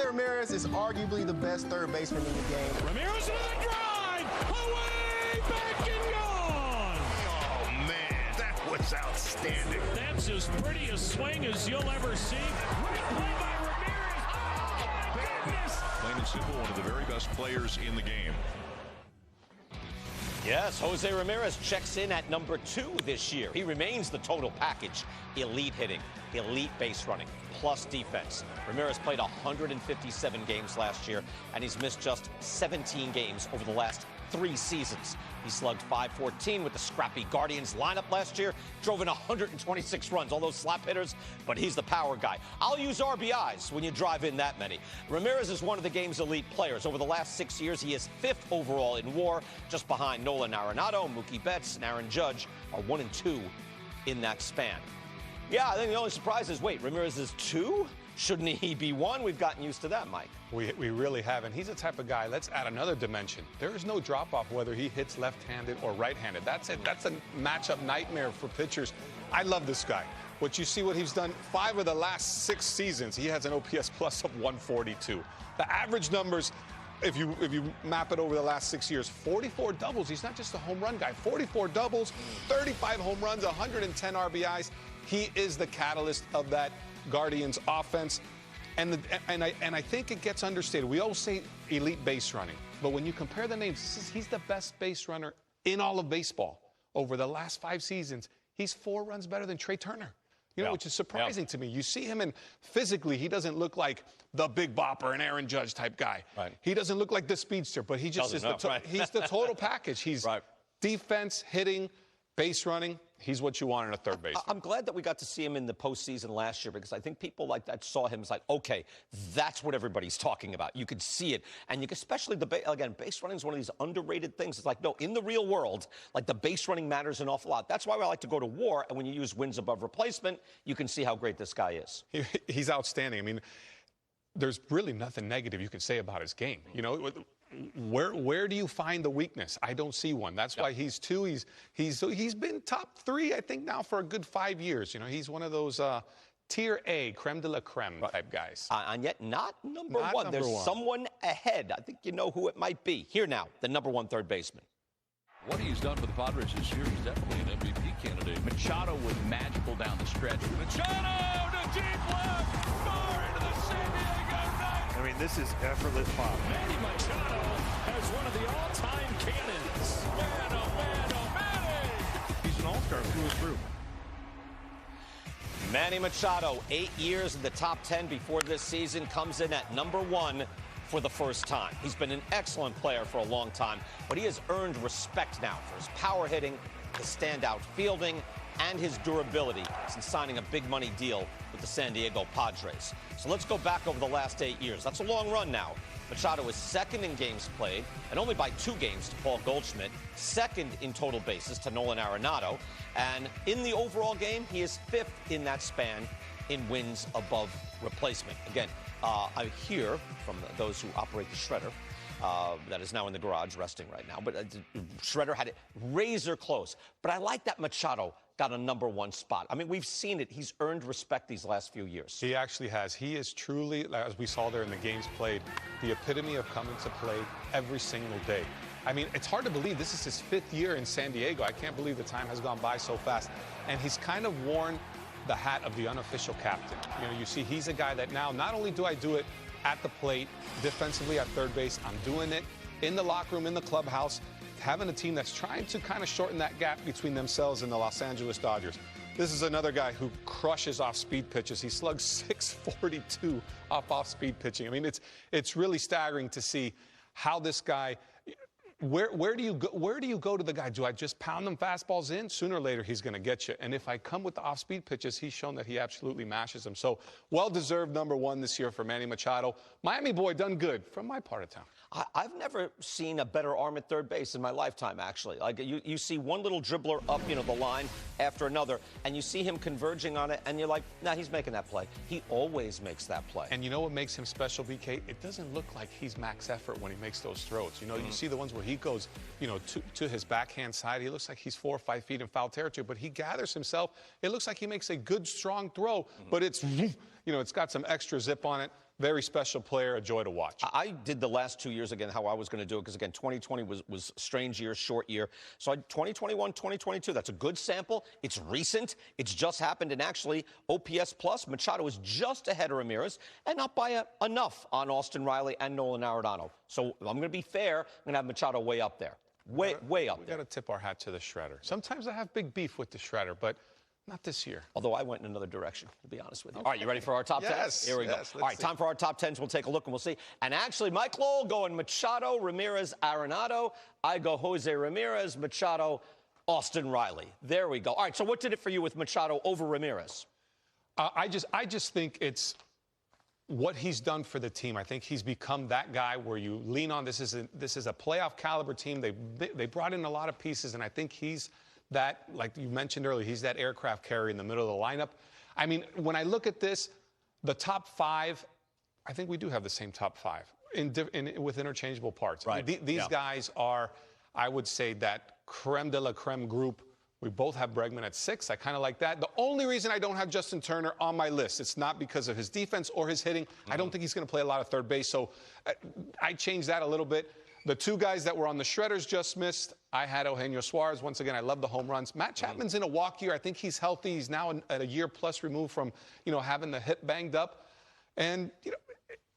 Ramirez is arguably the best third baseman in the game. Ramirez with a drive! Away! Back and gone! Oh, man, that was outstanding. That's as pretty a swing as you'll ever see. Great play by Ramirez. Oh, my goodness! Plain and simple, one of the very best players in the game. Yes, Jose Ramirez checks in at number 2 this year. He remains the total package. Elite hitting, elite base running, plus defense. Ramirez played 157 games last year, and he's missed just 17 games over the last 3 seasons. He slugged .514 with the scrappy Guardians lineup last year, drove in 126 runs, all those slap hitters, but he's the power guy. I'll use RBIs when you drive in that many. Ramirez is one of the game's elite players. Over the last 6 years, he is 5th overall in WAR, just behind Nolan Arenado, Mookie Betts, and Aaron Judge are 1 and 2 in that span. Yeah, I think the only surprise is, wait, Ramirez is 2? Shouldn't he be 1? We've gotten used to that, Mike. We really haven't. He's the type of guy, let's add another dimension. There is no drop-off whether he hits left-handed or right-handed. That's it. That's a matchup nightmare for pitchers. I love this guy. What you see what he's done, 5 of the last 6 seasons, he has an OPS plus of 142. The average numbers, if you map it over the last 6 years, 44 doubles. He's not just a home run guy. 44 doubles, 35 home runs, 110 RBIs. He is the catalyst of that Guardians offense, and I think it gets understated. We always say elite base running, but when you compare the names, he's the best base runner in all of baseball. Over the last 5 seasons, he's 4 runs better than Trey Turner. You know, which is surprising to me. You see him, and physically, he doesn't look like the big bopper and Aaron Judge type guy. Right. He doesn't look like the speedster, but he just is he's the total package. He's defense, hitting, base running. He's what you want in a third baseman. I'm glad that we got to see him in the postseason last year, because I think people like that saw him as like, okay, that's what everybody's talking about. You could see it. And you could, especially, again, base running is one of these underrated things. It's like, no, in the real world, like the base running matters an awful lot. That's why I like to go to WAR. And when you use wins above replacement, you can see how great this guy is. He's outstanding. I mean, there's really nothing negative you can say about his game. You know, where do you find the weakness? I don't see one. That's why he's 2. He's been top 3, I think, now for a good 5 years. You know, he's one of those tier A, creme de la creme type guys. And yet not number 1. There's someone ahead. I think you know who it might be. Here now, the number 1 third baseman. What he's done for the Padres this year, he's definitely an MVP candidate. Machado was magical down the stretch. Machado to deep left, far into the San Diego night. I mean, this is effortless pop. Manny Machado has one of the all-time cannons. Man, oh man, oh Manny! He's an all-star through and through. Manny Machado, 8 years in the top 10 before this season, comes in at number 1 for the first time. He's been an excellent player for a long time, but he has earned respect now for his power hitting, his standout fielding, and his durability since signing a big money deal with the San Diego Padres. So let's go back over the last 8 years. That's a long run now. Machado is 2nd in games played, and only by 2 games to Paul Goldschmidt, 2nd in total bases to Nolan Arenado, and in the overall game, he is 5th in that span in wins above replacement. Again, I hear from those who operate the shredder, that is now in the garage resting right now, but shredder had it razor close. But I like that Machado got a number 1 spot. I mean, we've seen it. He's earned respect these last few years. He actually has. He is truly, as we saw there in the games played, the epitome of coming to play every single day. I mean, it's hard to believe this is his 5th year in San Diego. I can't believe the time has gone by so fast. And he's kind of worn the hat of the unofficial captain. You know, you see, he's a guy that now, not only do I do it at the plate, defensively at third base, I'm doing it in the locker room, in the clubhouse, having a team that's trying to kind of shorten that gap between themselves and the Los Angeles Dodgers. This is another guy who crushes off speed pitches. He slugs 642 off speed pitching. I mean, it's really staggering to see how this guy. Where do you go to the guy? Do I just pound them fastballs in? Sooner or later, he's going to get you. And if I come with the off-speed pitches, he's shown that he absolutely mashes them. So well-deserved number 1 this year for Manny Machado. Miami boy done good from my part of town. I've never seen a better arm at third base in my lifetime, actually. Like, you see one little dribbler up, the line after another, and you see him converging on it, and you're like, nah, he's making that play. He always makes that play. And you know what makes him special, BK? It doesn't look like he's max effort when he makes those throws. You know, you see the ones where he goes, to his backhand side. He looks like he's 4 or 5 feet in foul territory, but he gathers himself. It looks like he makes a good, strong throw, but it's, it's got some extra zip on it. very special player, a joy to watch. I did the last 2 years again how I was going to do it because, again, 2020 was a strange year, short year. So 2021, 2022, that's a good sample. It's recent. It's just happened. And actually, OPS plus, Machado is just ahead of Ramirez and not by enough on Austin Riley and Nolan Arenado. So I'm going to be fair. I'm going to have Machado way up there. Way up there. We got to tip our hat to the Shredder. Sometimes I have big beef with the Shredder, but not this year. Although I went in another direction, to be honest with you. All right, you ready for our top 10? Yes. Here we go. All right, time for our top 10s. We'll take a look and we'll see. And actually, Mike Lowell going Machado, Ramirez, Arenado. I go Jose Ramirez, Machado, Austin Riley. There we go. All right, so what did it for you with Machado over Ramirez? I just think it's what he's done for the team. I think he's become that guy where you lean on. This is a playoff caliber team. They brought in a lot of pieces, and I think he's that, like you mentioned earlier, he's that aircraft carrier in the middle of the lineup. I mean, when I look at this, the top 5, I think we do have the same top 5 with interchangeable parts. Right. I mean, these guys are, I would say, that creme de la creme group. We both have Bregman at 6. I kind of like that. The only reason I don't have Justin Turner on my list, it's not because of his defense or his hitting. I don't think he's going to play a lot of third base, so I changed that a little bit. The 2 guys that were on the Shredders just missed. I had Eugenio Suarez. Once again, I love the home runs. Matt Chapman's in a walk year. I think he's healthy. He's now at a year plus removed from, having the hip banged up. And,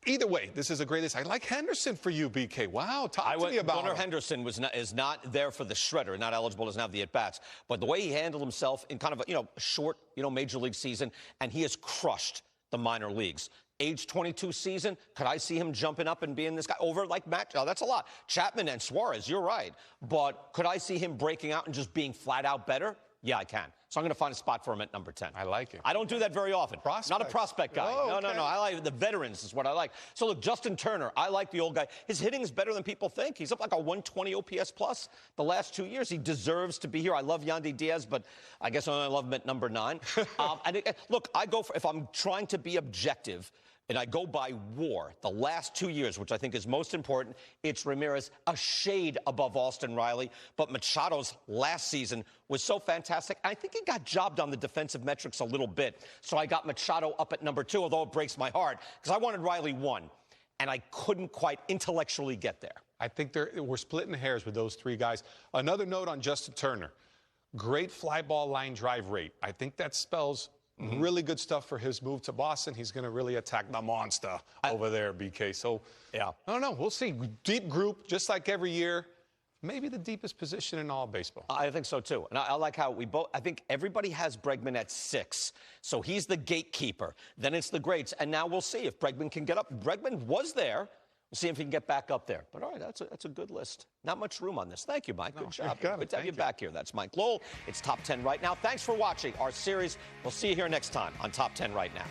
either way, this is a great list. I like Henderson for you, BK. Wow, talk to me about Gunnar him. Henderson is not there for the Shredder, not eligible, doesn't have the at-bats. But the way he handled himself in kind of a, short, major league season, and he has crushed the minor leagues. Age 22 season, could I see him jumping up and being this guy over like Matt? Oh, that's a lot. Chapman and Suarez, you're right. But could I see him breaking out and just being flat out better? Yeah, I can. So I'm going to find a spot for him at number 10. I like it. I don't do that very often. Prospect. Not a prospect guy. Oh, No. I like the veterans is what I like. So look, Justin Turner, I like the old guy. His hitting is better than people think. He's up like a 120 OPS plus the last 2 years. He deserves to be here. I love Yandy Diaz, but I guess I only love him at number 9. Look, I go for, if I'm trying to be objective, and I go by WAR, the last 2 years, which I think is most important, it's Ramirez a shade above Austin Riley. But Machado's last season was so fantastic. I think he got jobbed on the defensive metrics a little bit. So I got Machado up at number 2, although it breaks my heart, because I wanted Riley 1, and I couldn't quite intellectually get there. I think we're splitting hairs with those 3 guys. Another note on Justin Turner. Great fly ball line drive rate. I think that spells really good stuff for his move to Boston. He's going to really attack the monster over there, BK. So, yeah. I don't know. We'll see. Deep group, just like every year. Maybe the deepest position in all baseball. I think so, too. And I like how I think everybody has Bregman at 6. So he's the gatekeeper. Then it's the greats. And now we'll see if Bregman can get up. Bregman was there. We'll see if he can get back up there. But, all right, that's a good list. Not much room on this. Thank you, Mike. Good job. Good to have you back here. That's Mike Lowell. It's Top 10 Right Now. Thanks for watching our series. We'll see you here next time on Top 10 Right Now.